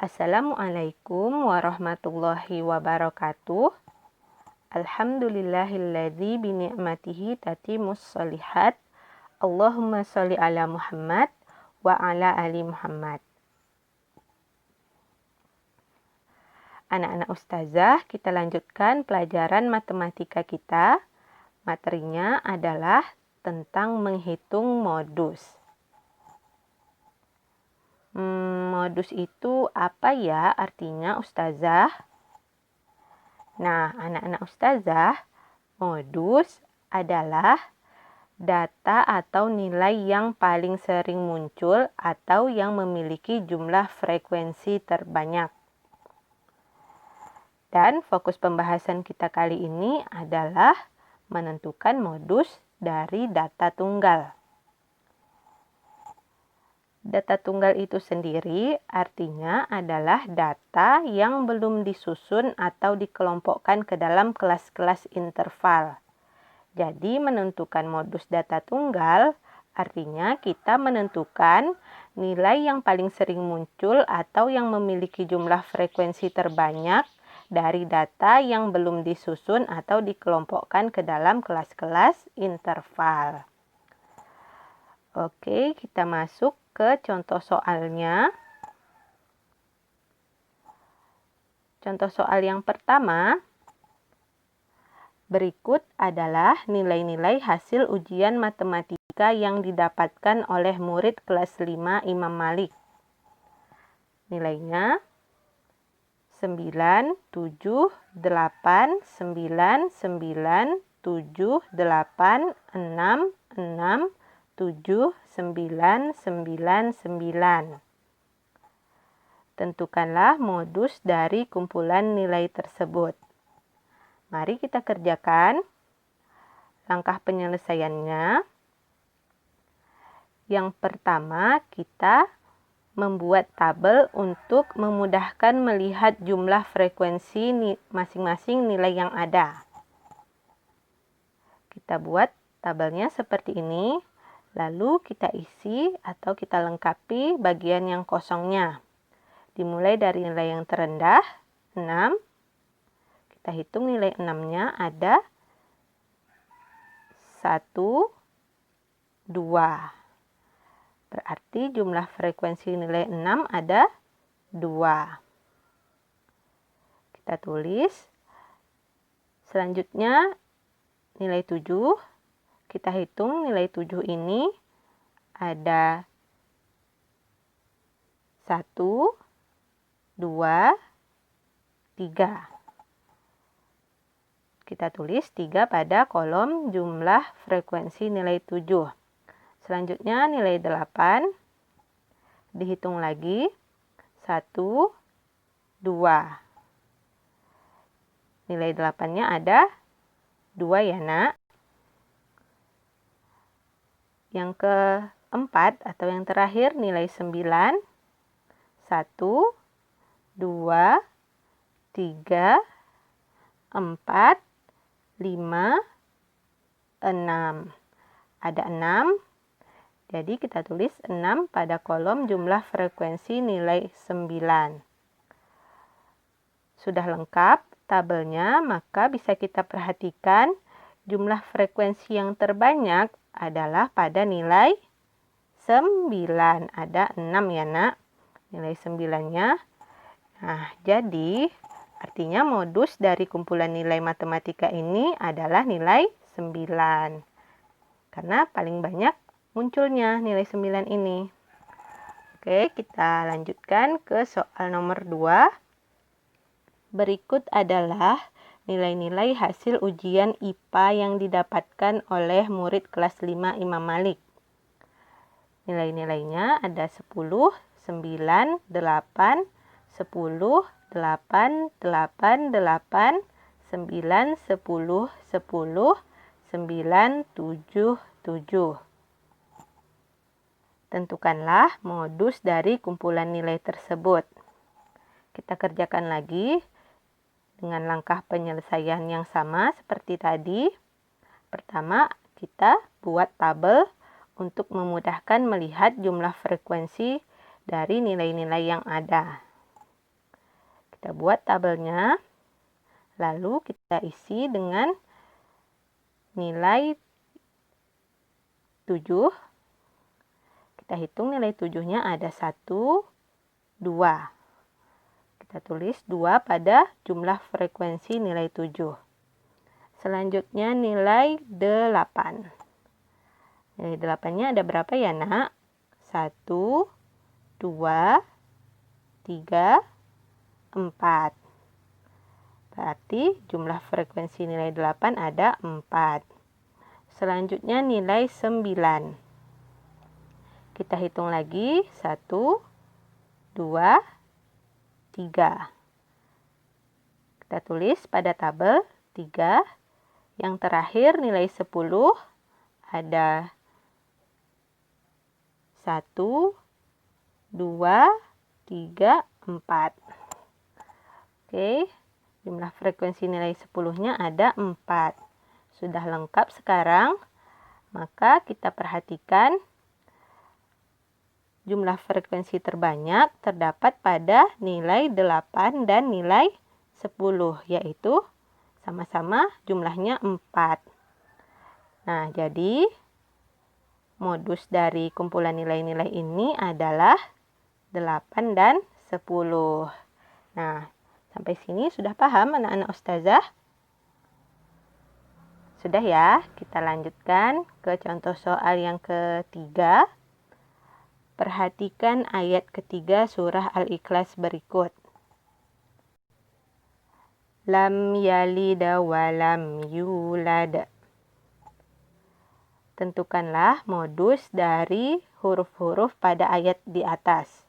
Assalamualaikum warahmatullahi wabarakatuh. Alhamdulillahilladzi bini'matihi tatimmus sholihat. Allahumma sholli ala Muhammad wa ala ali Muhammad. Anak-anak ustazah, kita lanjutkan pelajaran matematika kita. Materinya adalah tentang menghitung modus. Modus itu apa ya artinya ustazah? Nah, anak-anak ustazah, modus adalah data atau nilai yang paling sering muncul atau yang memiliki jumlah frekuensi terbanyak. Dan fokus pembahasan kita kali ini adalah menentukan modus dari data tunggal. Data tunggal itu sendiri artinya adalah data yang belum disusun atau dikelompokkan ke dalam kelas-kelas interval. Jadi menentukan modus data tunggal artinya kita menentukan nilai yang paling sering muncul atau yang memiliki jumlah frekuensi terbanyak dari data yang belum disusun atau dikelompokkan ke dalam kelas-kelas interval. Oke, kita masuk ke contoh soalnya. Contoh soal yang pertama, berikut adalah nilai-nilai hasil ujian matematika yang didapatkan oleh murid kelas 5 Imam Malik. Nilainya 9, 7, 8, 9, 9, 7, 8, 6, 6, 7, 9, 9, 9. Tentukanlah modus dari kumpulan nilai tersebut. Mari kita kerjakan. Langkah penyelesaiannya. Yang pertama, kita membuat tabel untuk memudahkan melihat jumlah frekuensi masing-masing nilai yang ada. Kita buat tabelnya seperti ini. Lalu kita isi atau kita lengkapi bagian yang kosongnya. Dimulai dari nilai yang terendah, 6. Kita hitung nilai 6-nya ada 1, 2. Berarti jumlah frekuensi nilai 6 ada 2. Kita tulis. Selanjutnya nilai 7. Kita hitung nilai 7 ini ada 1, 2, 3. Kita tulis 3 pada kolom jumlah frekuensi nilai 7. Selanjutnya nilai 8. Dihitung lagi. 1, 2. Nilai 8-nya ada 2 ya nak. Yang keempat atau yang terakhir nilai 9. 1, 2, 3, 4, 5, 6. Ada 6. Jadi kita tulis 6 pada kolom jumlah frekuensi nilai 9. Sudah lengkap tabelnya, maka bisa kita perhatikan jumlah frekuensi yang terbanyak adalah pada nilai 9. Ada 6 ya nak. Nilai 9-nya. Nah, jadi artinya modus dari kumpulan nilai matematika ini adalah nilai 9. Karena paling banyak munculnya nilai 9 ini. Oke, kita lanjutkan ke soal nomor 2. Berikut adalah nilai-nilai hasil ujian IPA yang didapatkan oleh murid kelas 5 Imam Malik. Nilai-nilainya ada 10, 9, 8, 10, 8, 8, 8, 9, 10, 10, 9, 7, 7. Tentukanlah modus dari kumpulan nilai tersebut. Kita kerjakan lagi dengan langkah penyelesaian yang sama seperti tadi. Pertama, kita buat tabel untuk memudahkan melihat jumlah frekuensi dari nilai-nilai yang ada. Kita buat tabelnya, lalu kita isi dengan nilai 7. Kita hitung nilai 7-nya ada 1, 2. Kita tulis 2 pada jumlah frekuensi nilai 7. Selanjutnya nilai 8. Nilai 8-nya ada berapa ya, Nak? 1, 2, 3, 4. Berarti jumlah frekuensi nilai 8 ada 4. Selanjutnya nilai 9. Kita hitung lagi 1, 2, 3. Kita tulis pada tabel 3. Yang terakhir nilai 10 ada 1, 2, 3, 4. Oke, jumlah frekuensi nilai 10-nya ada 4. Sudah lengkap sekarang, maka kita perhatikan jumlah frekuensi terbanyak terdapat pada nilai 8 dan nilai 10, yaitu sama-sama jumlahnya 4. Nah, jadi modus dari kumpulan nilai-nilai ini adalah 8 dan 10. Nah, sampai sini sudah paham anak-anak ustazah? Sudah ya, kita lanjutkan ke contoh soal yang ketiga. Perhatikan ayat ketiga surah Al-Ikhlas berikut. Lam yalid wa lam yulad. Tentukanlah modus dari huruf-huruf pada ayat di atas.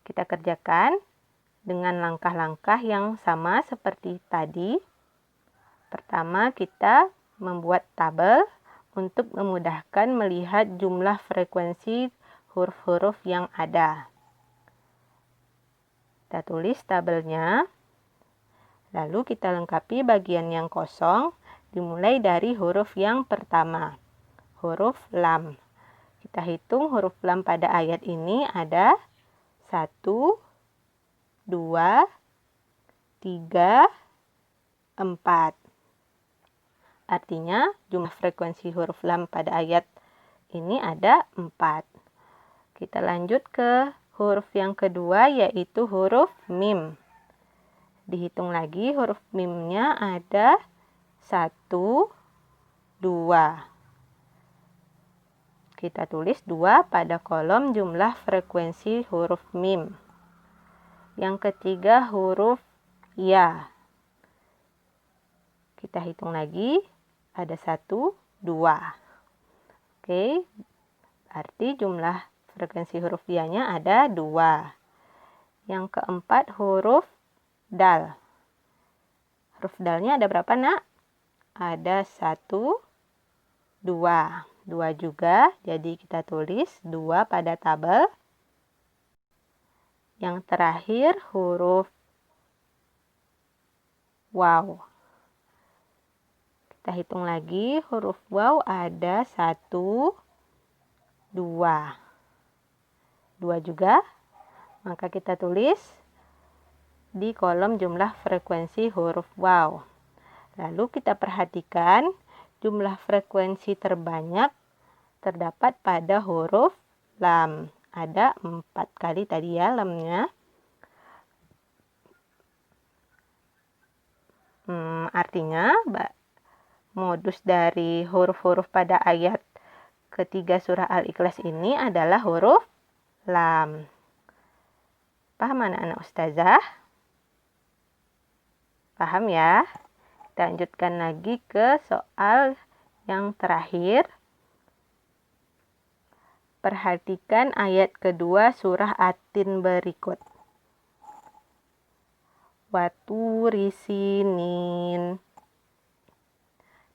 Kita kerjakan dengan langkah-langkah yang sama seperti tadi. Pertama, kita membuat tabel untuk memudahkan melihat jumlah frekuensi huruf-huruf yang ada. Kita tulis tabelnya. Lalu kita lengkapi bagian yang kosong, dimulai dari huruf yang pertama, huruf lam. Kita hitung huruf lam pada ayat ini ada 1, 2, 3, 4. Artinya jumlah frekuensi huruf lam pada ayat ini ada 4. Kita lanjut ke huruf yang kedua, yaitu huruf mim. Dihitung lagi huruf mimnya ada 1, 2. Kita tulis 2 pada kolom jumlah frekuensi huruf mim. Yang ketiga huruf ya. Kita hitung lagi ada 1, 2. Oke, berarti jumlah frekuensi huruf ya-nya ada 2. Yang keempat huruf dal. Huruf dalnya ada berapa, Nak? Ada 1, 2. 2 juga, jadi kita tulis 2 pada tabel. Yang terakhir huruf waw. Kita hitung lagi, huruf waw ada 1, 2. 2 juga, maka kita tulis di kolom jumlah frekuensi huruf waw. Lalu kita perhatikan jumlah frekuensi terbanyak terdapat pada huruf lam. Ada 4 kali tadi ya lamnya. Artinya modus dari huruf-huruf pada ayat ketiga surah Al-Ikhlas ini adalah huruf lam. Paham anak-anak ustazah? Paham ya? Kita lanjutkan lagi ke soal yang terakhir. Perhatikan ayat kedua surah At-Tin berikut. Waturi sinin.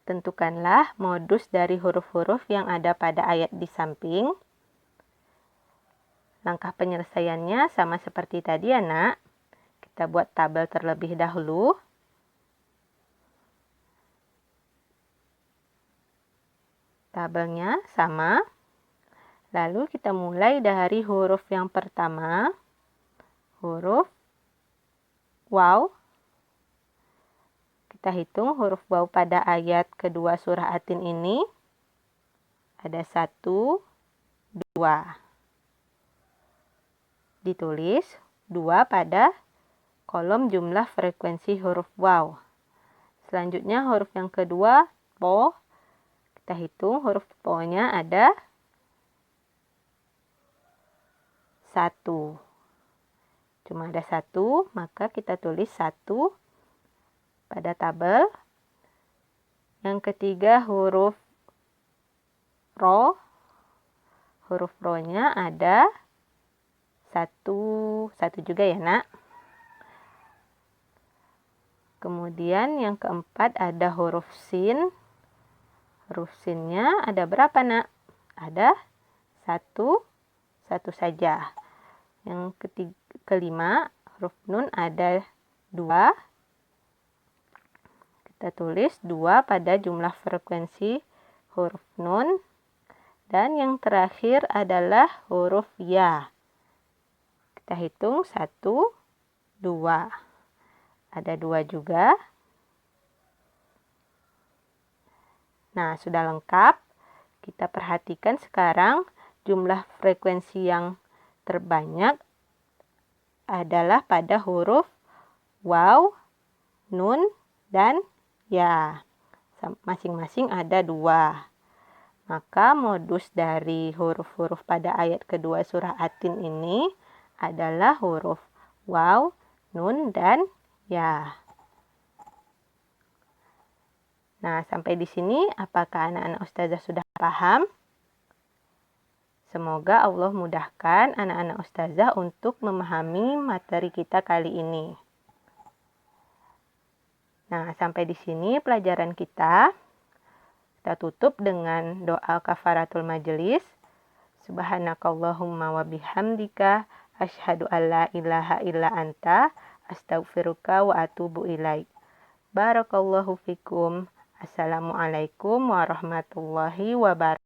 Tentukanlah modus dari huruf-huruf yang ada pada ayat di samping. Langkah penyelesaiannya sama seperti tadi ya, Nak. Kita buat tabel terlebih dahulu. Tabelnya sama. Lalu kita mulai dari huruf yang pertama, huruf waw. Kita hitung huruf waw pada ayat kedua surah At-Tin ini. Ada 1, 2. Ditulis 2 pada kolom jumlah frekuensi huruf waw. Selanjutnya huruf yang kedua, po. Kita hitung huruf po-nya ada 1. Cuma ada 1, maka kita tulis 1 pada tabel. Yang ketiga huruf ro. Huruf ro-nya ada 1 juga ya nak. Kemudian yang keempat ada huruf sin. Huruf sinnya ada berapa nak? Ada 1 saja. Yang kelima huruf nun ada 2. Kita tulis 2 pada jumlah frekuensi huruf nun. Dan yang terakhir adalah huruf ya. Kita hitung 1, 2. Ada 2 juga. Nah, sudah lengkap. Kita perhatikan sekarang jumlah frekuensi yang terbanyak adalah pada huruf waw, nun, dan ya. Masing-masing ada 2. Maka modus dari huruf-huruf pada ayat kedua surah At-Tin ini adalah huruf waw, nun, dan ya. Nah, sampai di sini apakah anak-anak ustazah sudah paham? Semoga Allah mudahkan anak-anak ustazah untuk memahami materi kita kali ini. Nah, sampai di sini pelajaran kita. Kita tutup dengan doa kafaratul majelis. Subhanakallahumma wa bihamdika asyhadu alla ilaha illa anta astaghfiruka wa atubu ilaik. Barakallahu fikum. Assalamualaikum warahmatullahi wabarakatuh.